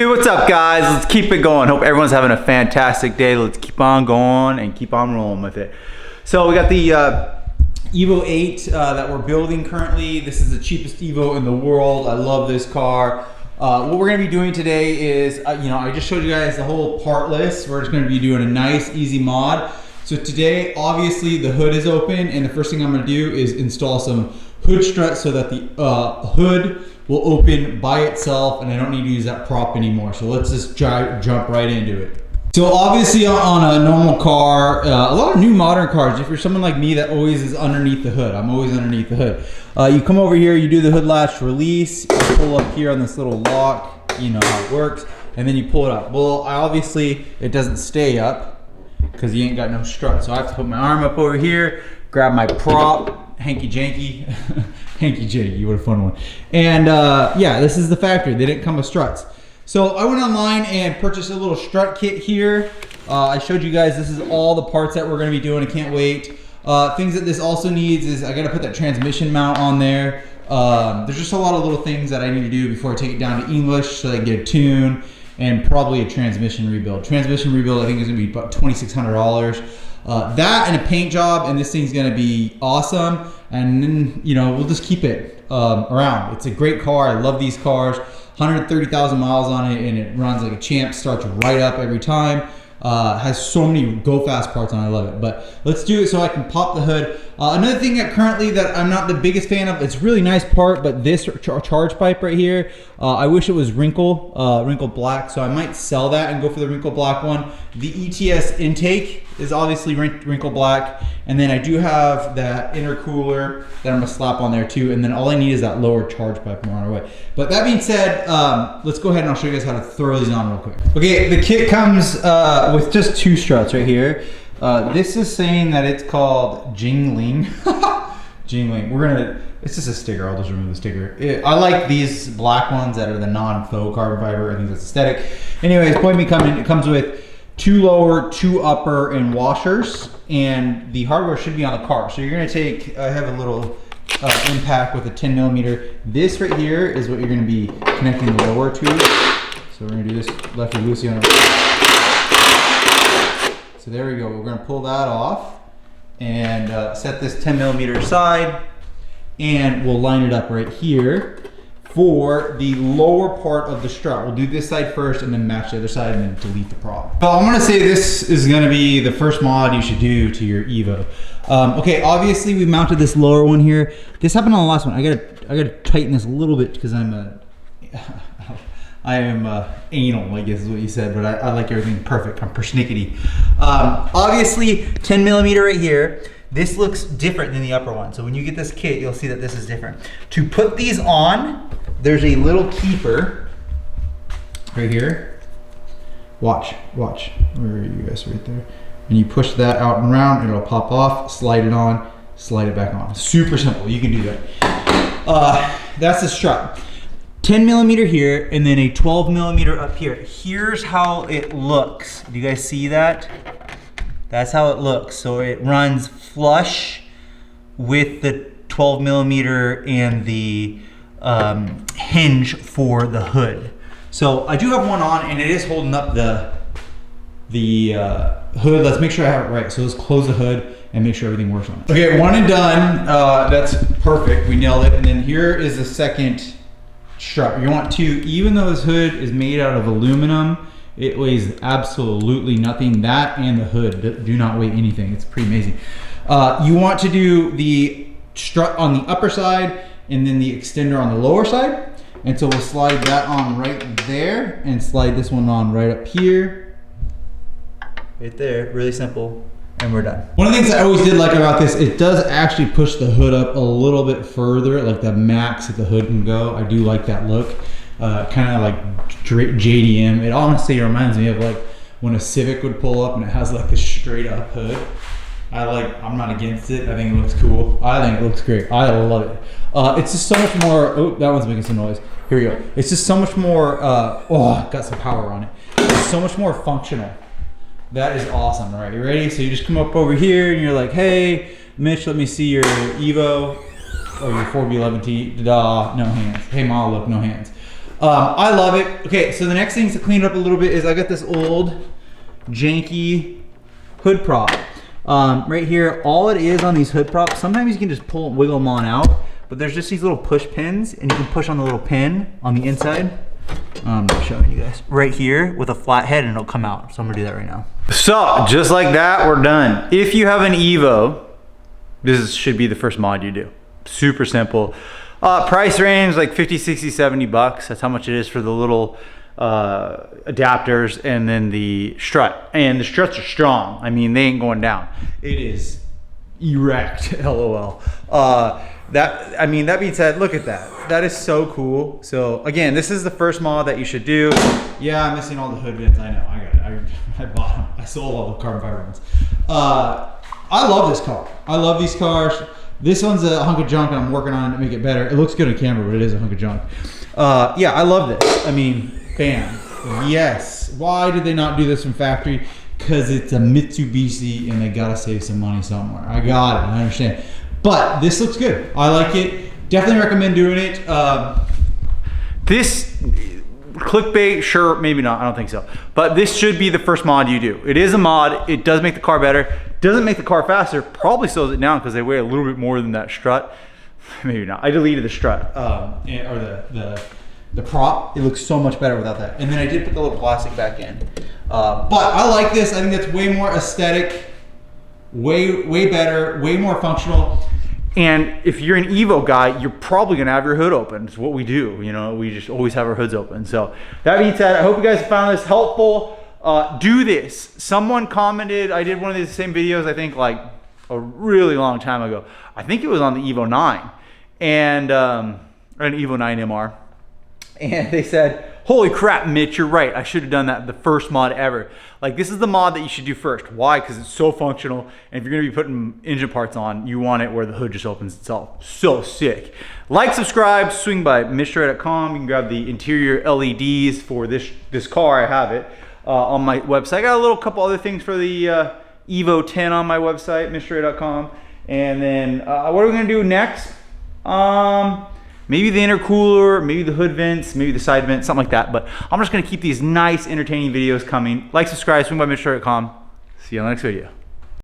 Hey, what's up guys? Let's keep it going. Hope everyone's having a fantastic day. Let's keep on going and keep on rolling with it. So we got the Evo 8 that we're building currently. This is the cheapest Evo in the world. I love this car. What we're gonna be doing today is, I just showed you guys the whole part list. We're just gonna be doing a nice, easy mod. So today, obviously the hood is open, and the first thing I'm gonna do is install some hood struts so that the hood will open by itself and I don't need to use that prop anymore. So let's just jump right into it. So obviously on a normal car, a lot of new modern cars, if you're someone like me that always is underneath the hood, I'm always underneath the hood. You come over here, you do the hood latch release, you pull up here on this little lock, you know how it works, and then you pull it up. Well, obviously it doesn't stay up because you ain't got no strut. So I have to put my arm up over here, grab my prop, hanky janky, hanky janky, what a fun one. And yeah, this is the factory. They didn't come with struts. So I went online and purchased a little strut kit here. I showed you guys, this is all the parts that we're gonna be doing. I can't wait. Things that this also needs is I gotta put that transmission mount on there. There's just a lot of little things that I need to do before I take it down to English so I can get a tune and probably a transmission rebuild. Transmission rebuild I think is gonna be about $2,600. That and a paint job, and this thing's gonna be awesome. And then, we'll just keep it around. It's a great car. I love these cars. 130,000 miles on it, and it runs like a champ. Starts right up every time. Has so many go fast parts on it. I love it. But let's do it so I can pop the hood. Another thing that currently that I'm not the biggest fan of, it's a really nice part, but this charge pipe right here, I wish it was wrinkle black, so I might sell that and go for the wrinkle black one. The ETS intake is obviously wrinkle black, and then I do have that intercooler that I'm gonna slap on there too, and then all I need is that lower charge pipe on our way. But that being said, let's go ahead and I'll show you guys how to throw these on real quick. Okay, the kit comes with just 2 struts right here. This is saying that it's called Jingling. Jingling. It's just a sticker. I'll just remove the sticker. I like these black ones that are the non-faux carbon fiber. I think that's aesthetic. Anyways, point me coming. It comes with 2 lower, 2 upper, and washers. And the hardware should be on the car. So you're gonna take, I have a little impact with a 10mm. This right here is what you're gonna be connecting the lower to. So we're gonna do this lefty loosey on it. So there we go. We're gonna pull that off and set this 10mm aside, and we'll line it up right here for the lower part of the strut. We'll do this side first and then match the other side and then delete the prop. Well, I'm gonna say this is gonna be the first mod you should do to your Evo. Okay, obviously we mounted this lower one here. This happened on the last one. I gotta tighten this a little bit because I am anal, I guess is what you said, but I like everything perfect. I'm persnickety. Obviously, 10mm right here. This looks different than the upper one. So when you get this kit, you'll see that this is different. To put these on, there's a little keeper right here. Watch. Where are you guys? Right there. And you push that out and around, it'll pop off, slide it on, slide it back on. Super simple, you can do that. That's the strut. 10mm here, and then a 12mm up here. Here's how it looks. Do you guys see that? That's how it looks. So it runs flush with the 12mm and the hinge for the hood. So I do have one on, and it is holding up the hood. Let's make sure I have it right. So let's close the hood and make sure everything works on it. Okay, one and done. That's perfect. We nailed it. And then here is the second strut. You want to, even though this hood is made out of aluminum, it weighs absolutely nothing. That and the hood do not weigh anything. It's pretty amazing. You want to do the strut on the upper side and then the extender on the lower side. And so we'll slide that on right there and slide this one on right up here. Right there, really simple. And we're done. One of the things I always did like about this, it does actually push the hood up a little bit further, like the max that the hood can go. I do like that look. Kind of like JDM. It honestly reminds me of like when a Civic would pull up and it has like a straight up hood. I'm not against it. I think it looks cool. I think it looks great. I love it. It's just so much more, oh, that one's making some noise. Here we go. It's just so much more, got some power on it. It's so much more functional. That is awesome. All right, you ready? So you just come up over here and you're like, hey, Mitch, let me see your Evo or your 4B11T. No hands. Hey, Ma, look, no hands. I love it. Okay, so the next thing to clean up a little bit is I got this old janky hood prop. Right here, all it is on these hood props, sometimes you can just wiggle them on out, but there's just these little push pins, and you can push on the little pin on the inside. I'm showing you guys. Right here with a flat head, and it'll come out. So I'm gonna do that right now. So, just like that, we're done. If you have an Evo, this should be the first mod you do. Super simple. Price range like 50, 60, 70 bucks. That's how much it is for the little adapters and then the strut. And the struts are strong. I mean, they ain't going down. It is erect, LOL. That being said, look at that. That is so cool. So again, this is the first mod that you should do. Yeah, I'm missing all the hood bits. I know, I got it. I bought them. I sold all the carbon fiber ones. I love this car. I love these cars. This one's a hunk of junk, and I'm working on it to make it better. It looks good on camera, but it is a hunk of junk. Yeah, I love this. I mean, bam. Yes. Why did they not do this from factory? Because it's a Mitsubishi, and they gotta save some money somewhere. I got it. I understand. But this looks good. I like it. Definitely recommend doing it. This clickbait, sure, maybe not. I don't think so. But this should be the first mod you do. It is a mod. It does make the car better. Doesn't make the car faster. Probably slows it down because they weigh a little bit more than that strut. Maybe not. I deleted the strut or the prop. It looks so much better without that. And then I did put the little plastic back in. But I like this. I think that's way more aesthetic, way better, way more functional. And if you're an Evo guy, you're probably gonna have your hood open. It's what we do, you know, we just always have our hoods open. So that being said, I hope you guys found this helpful. Do this. Someone commented, I did one of these same videos, I think like a really long time ago. I think it was on the Evo 9 and an Evo 9 MR. And they said, holy crap, Mitch, you're right. I should have done that the first mod ever. Like, this is the mod that you should do first. Why? Because it's so functional. And if you're gonna be putting engine parts on, you want it where the hood just opens itself. So sick. Like, subscribe, swing by MITSUBISHI.com. You can grab the interior LEDs for this car. I have it on my website. I got a little couple other things for the Evo 10 on my website, MITSUBISHI.com. And then what are we gonna do next? Maybe the intercooler, maybe the hood vents, maybe the side vents, something like that. But I'm just gonna keep these nice, entertaining videos coming. Like, subscribe, swing by MITSUBISHI.com. See you on the next video.